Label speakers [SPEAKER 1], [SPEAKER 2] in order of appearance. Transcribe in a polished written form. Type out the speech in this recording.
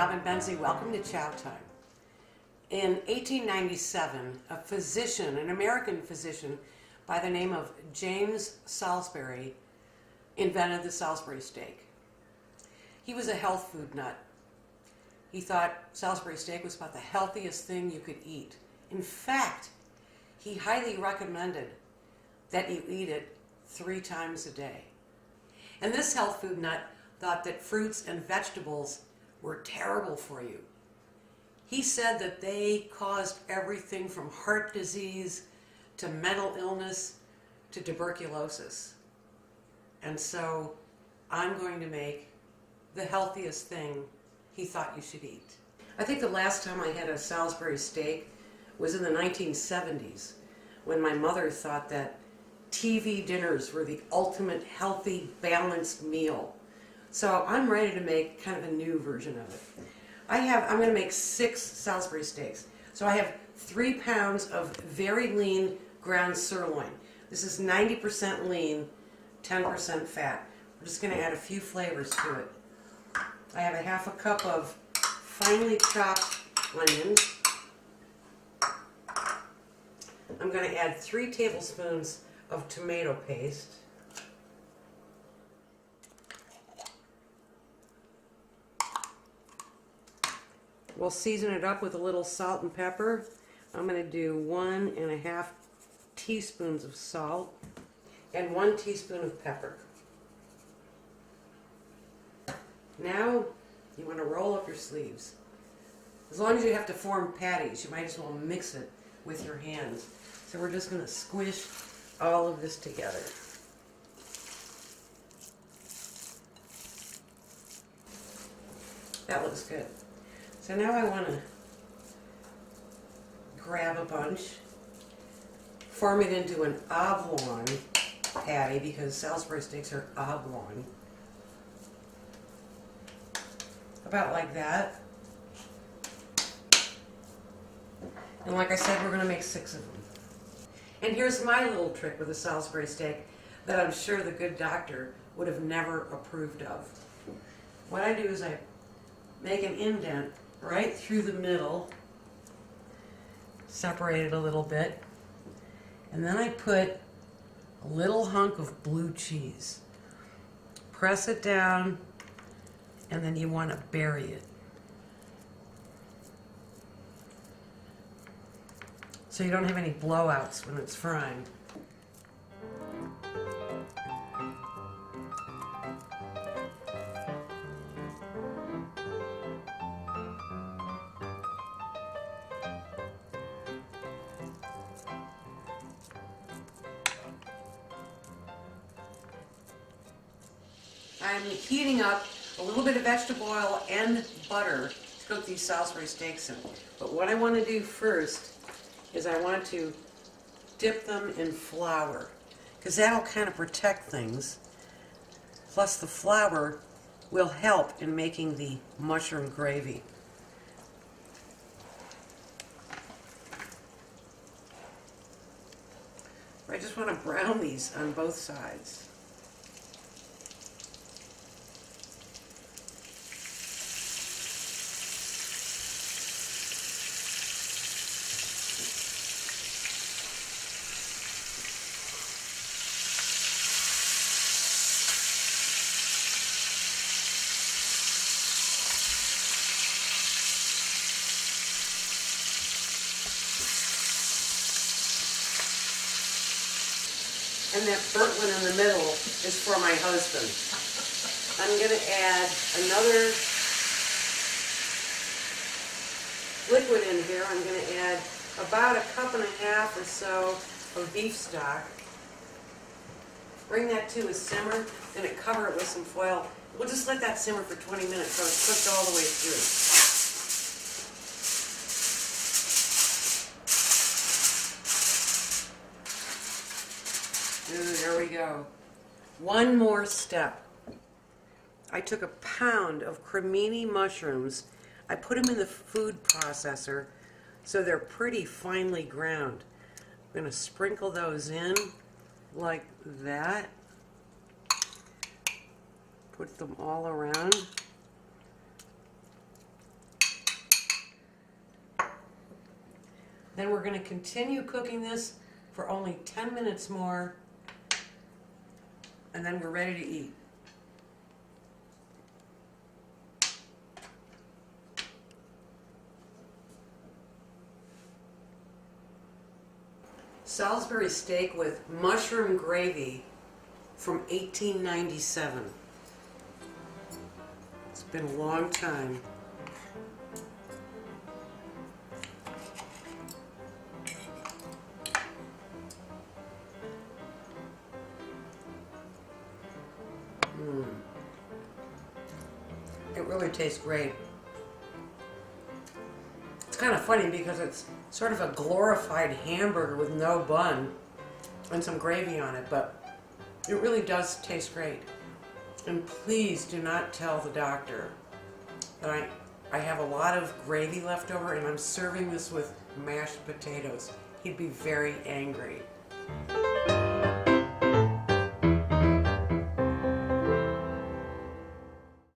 [SPEAKER 1] Robin Benzie. Welcome to Chow Time. In 1897, a physician, an American physician by the name of James Salisbury, invented the Salisbury steak. He was a health food nut. He thought Salisbury steak was about the healthiest thing you could eat. In fact, he highly recommended that you eat it 3 times a day. And this health food nut thought that fruits and vegetables were terrible for you. He said that they caused everything from heart disease to mental illness to tuberculosis. And so I'm going to make the healthiest thing he thought you should eat. I think the last time I had a Salisbury steak was in the 1970s, when my mother thought that TV dinners were the ultimate healthy, balanced meal. So I'm ready to make kind of a new version of it. I'm going to make 6 Salisbury steaks. So I have 3 pounds of very lean ground sirloin. This is 90% lean, 10% fat. We're just going to add a few flavors to it. I have a half a cup of finely chopped onions. I'm going to add 3 tablespoons of tomato paste. We'll season it up with a little salt and pepper. I'm going to do 1½ teaspoons of salt and 1 teaspoon of pepper. Now you want to roll up your sleeves. As long as you have to form patties, you might as well mix it with your hands. So we're just going to squish all of this together. That looks good. So now I want to grab a bunch, form it into an oblong patty, because Salisbury steaks are oblong. About like that. And like I said, we're going to make 6 of them. And here's my little trick with a Salisbury steak that I'm sure the good doctor would have never approved of. What I do is I make an indent right through the middle, separate it a little bit, and then I put a little hunk of blue cheese. Press it down, and then you want to bury it. So you don't have any blowouts when it's frying. I'm heating up a little bit of vegetable oil and butter to cook these Salisbury steaks in. But what I want to do first is I want to dip them in flour, because that'll kind of protect things. Plus the flour will help in making the mushroom gravy. I just want to brown these on both sides. And that burnt one in the middle is for my husband. I'm going to add another liquid in here. I'm going to add about 1.5 cups or so of beef stock. Bring that to a simmer, then cover it with some foil. We'll just let that simmer for 20 minutes so it's cooked all the way through. There we go. One more step. I took 1 pound of cremini mushrooms. I put them in the food processor so they're pretty finely ground. I'm going to sprinkle those in like that. Put them all around. Then we're going to continue cooking this for only 10 minutes more, and then we're ready to eat. Salisbury steak with mushroom gravy from 1897. It's been a long time. It really tastes great. It's kind of funny because it's sort of a glorified hamburger with no bun and some gravy on it, but it really does taste great. And please do not tell the doctor that I have a lot of gravy left over and I'm serving this with mashed potatoes. He'd be very angry.